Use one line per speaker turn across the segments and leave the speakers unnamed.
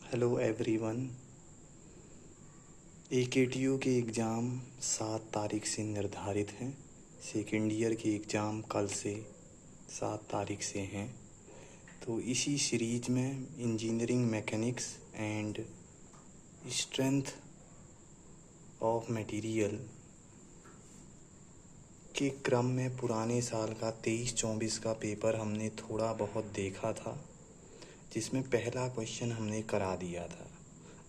Hello everyone. AKTU के exam 7 तारीख से निर्धारित हैं। सेकेंड ईयर के एग्ज़ाम कल से 7 तारीख से हैं। तो इसी सीरीज में engineering mechanics and strength of material के क्रम में पुराने साल का 23-24 का पेपर हमने थोड़ा बहुत देखा था, जिसमें पहला क्वेश्चन हमने करा दिया था।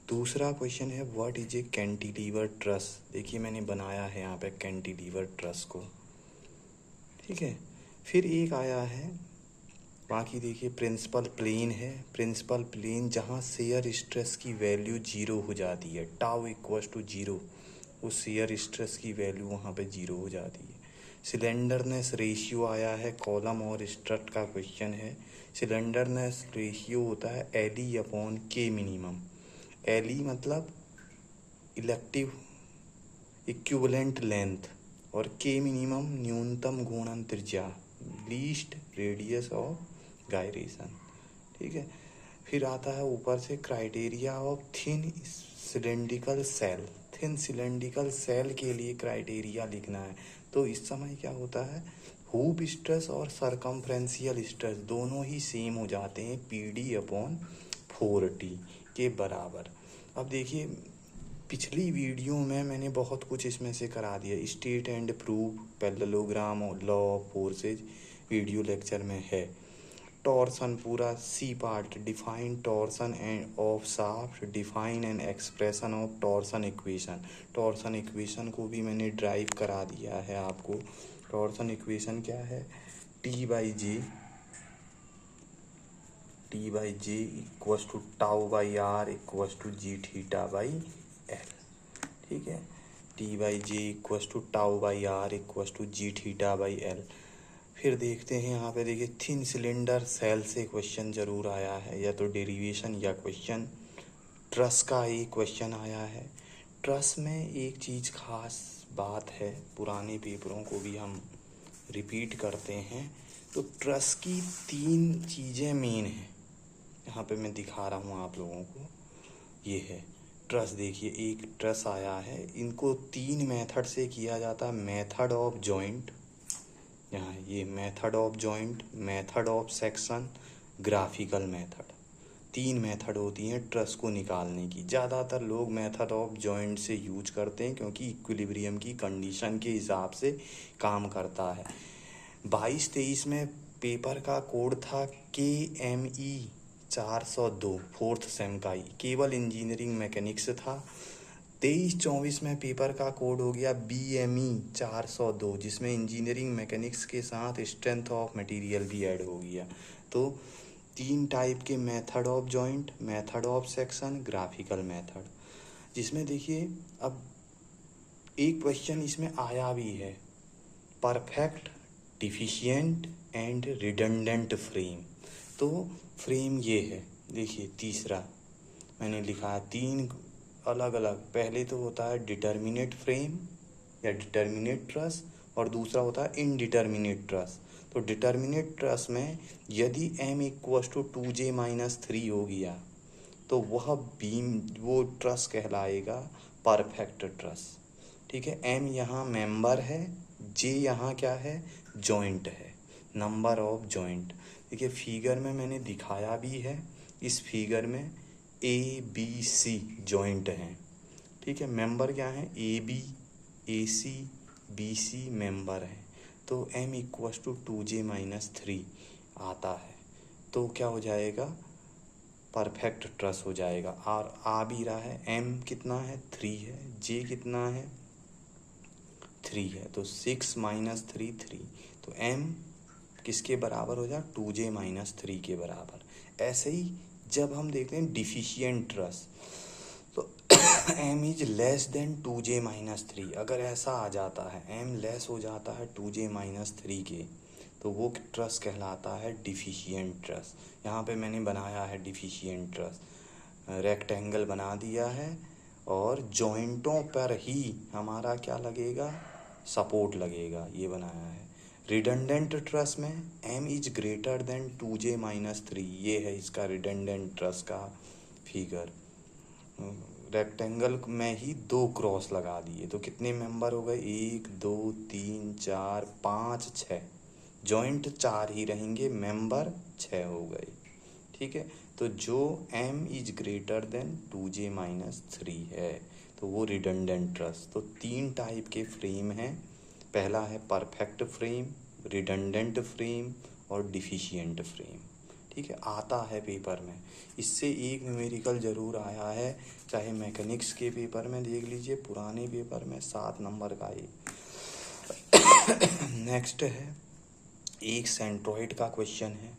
दूसरा क्वेश्चन है what is a cantilever truss. देखिए मैंने बनाया है यहाँ पे कैंटिलीवर ट्रस को, ठीक है। फिर एक आया है, बाकी देखिए प्रिंसिपल प्लेन है। प्रिंसिपल प्लेन जहाँ शेयर स्ट्रेस की वैल्यू 0 हो जाती है, टाउ इक्वल्स टू 0, उस शेयर स्ट्रेस की वैल्यू वहाँ पे 0 हो जाती है। सिलेंडरनेस रेशियो आया है, कॉलम और स्ट्रट का क्वेश्चन है। सिलेंडरनेस रेशियो होता है LE/K मिनिमम। LE मतलब इलेक्टिव इक्विवेलेंट लेंथ, और K मिनिमम न्यूनतम घूर्णन त्रिज्या, लीस्ट रेडियस ऑफ गायरेशन, ठीक है। फिर आता है ऊपर से criteria of thin cylindrical cell. Thin cylindrical cell के लिए क्राइटेरिया लिखना है। तो इस समय क्या होता है, हूप स्ट्रेस और सरकमफ्रेंशियल स्ट्रेस दोनों ही सेम हो जाते हैं PD/4T के बराबर। अब देखिए पिछली वीडियो में मैंने बहुत कुछ इसमें से करा दिया। स्टेट एंड प्रूफ, पैरेललोग्राम और law of forces video lecture में है। टॉर्सन पूरा C part, define torsion end of shaft, define and expression of torsion equation. Torsion equation को भी मैंने ड्राइव करा दिया है आपको। टॉर्सन इक्वेशन क्या है, T/J equals to τ/r equals to g θ/L, ठीक है। T/J equals to τ/r equals to g θ/L। फिर देखते हैं यहाँ पे, देखिए थिन सिलेंडर सेल से क्वेश्चन ज़रूर आया है, या तो डेरिवेशन या क्वेश्चन। ट्रस का एक क्वेश्चन आया है। ट्रस में एक चीज़ खास बात है, पुराने पेपरों को भी हम रिपीट करते हैं। तो ट्रस की 3 चीज़ें मेन हैं, यहाँ पे मैं दिखा रहा हूँ आप लोगों को। ये है ट्रस, देखिए एक ट्रस आया है। इनको 3 मेथड से किया जाता है। मेथड ऑफ जॉइंट, यहाँ ये method of joint, method of section, graphical method. 3 method होती हैं ट्रस को निकालने की। ज़्यादातर लोग मेथड ऑफ जॉइंट से यूज करते हैं, क्योंकि इक्विलिब्रियम की कंडीशन के हिसाब से काम करता है। 22-23 में पेपर का कोड था KME 402, 4th सेम का ही, केवल इंजीनियरिंग मैकेनिक्स था। 23-24 में पेपर का कोड हो गया BME 402, जिसमें इंजीनियरिंग मैकेनिक्स के साथ स्ट्रेंथ ऑफ मटेरियल भी ऐड हो गया। तो 3 टाइप के method of joint, method of section, graphical method, जिसमें देखिए अब एक क्वेश्चन इसमें आया भी है, perfect, deficient and redundant frame. तो फ्रेम ये है, देखिए तीसरा मैंने लिखा है 3 अलग अलग। पहले तो होता है डिटर्मिनेट फ्रेम या डिटर्मिनेट ट्रस, और दूसरा होता है इनडिटर्मिनेट ट्रस। तो डिटर्मिनेट ट्रस में यदि M इक्वल्स टू 2J-3 हो गया, तो वह बीम, वो ट्रस कहलाएगा परफेक्ट ट्रस, ठीक है। M यहाँ मेंबर है, J यहाँ क्या है, जॉइंट है, नंबर ऑफ जॉइंट। देखिए फिगर में मैंने दिखाया भी है। इस फिगर में ABC जॉइंट हैं, ठीक है। मेंबर क्या है, AB, AC, BC मेंबर हैं। तो M इक्वल्स टू 2J-3 आता है, तो क्या हो जाएगा, परफेक्ट ट्रस हो जाएगा। और आ भी रहा है, M कितना है, 3 है, J कितना है, 3 है, तो 6 - 3 3। तो M किसके बराबर हो जाए, 2J-3 के बराबर। ऐसे ही जब हम देखते हैं डिफिशिएंट ट्रस, तो M is less than 2J-3। अगर ऐसा आ जाता है, M लेस हो जाता है 2J-3 के, तो वो ट्रस कहलाता है डिफिशिएंट ट्रस। यहाँ पे मैंने बनाया है डिफिशिएंट ट्रस, रेक्टेंगल बना दिया है, और जॉइंटों पर ही हमारा क्या लगेगा, सपोर्ट लगेगा, ये बनाया है। रिडंडेंट ट्रस में M is greater than 2J-3, ये है इसका रिडंडेंट ट्रस का फिगर। रेक्टेंगल में ही 2 क्रॉस लगा दिए तो कितने मेंबर हो गए, 1 2 3 4 5 6, जॉइंट 4 ही रहेंगे, मेंबर 6 हो गए। ठीक है, तो जो m is greater than 2j-3 है तो वो रिडंडेंट ट्रस। तो 3 टाइप के फ्रेम हैं, पहला है परफेक्ट फ्रेम, रिडंडेंट फ्रेम और डिफिशिएंट फ्रेम। ठीक है, आता है पेपर में, इससे एक न्यूमेरिकल जरूर आया है, चाहे मैकेनिक्स के पेपर में देख लीजिए, पुराने पेपर में 7 नंबर का एक। नेक्स्ट है, एक सेंट्रॉइड का क्वेश्चन है,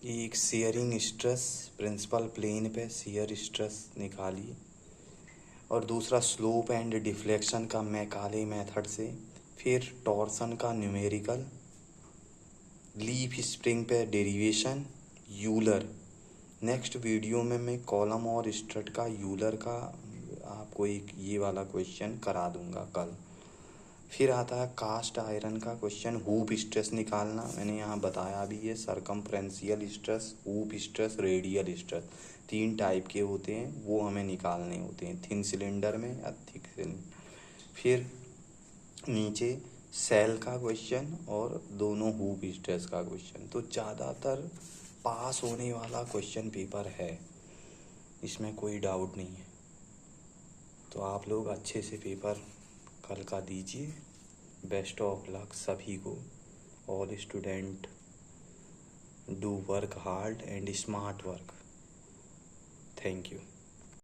एक शेयरिंग स्ट्रेस, प्रिंसिपल प्लेन पे शेयर स्ट्रेस निकालिए, और दूसरा स्लोप एंड डिफ्लेक्शन का मैकाले मेथड से, फिर टॉर्सन का न्यूमेरिकल, लीफ स्प्रिंग पे डेरिवेशन, यूलर। नेक्स्ट वीडियो में मैं कॉलम और स्ट्रट का यूलर का आपको एक ये वाला क्वेश्चन करा दूंगा कल। फिर आता है कास्ट आयरन का क्वेश्चन, हूप स्ट्रेस निकालना, मैंने यहाँ बताया भी है, circumferential stress, hoop stress, radial stress, 3 type के होते हैं, वो हमें निकालने होते हैं, थिन सिलेंडर में या थिक सिलेंडर। फिर नीचे सेल का क्वेश्चन और दोनों हूप स्ट्रेस का क्वेश्चन। तो ज़्यादातर पास होने वाला क्वेश्चन पेपर है, इसमें कोई डाउट नहीं है। तो आप लोग अच्छे से पेपर कल का दीजिए। बेस्ट ऑफ लक सभी को। All student do work hard and smart work. Thank you.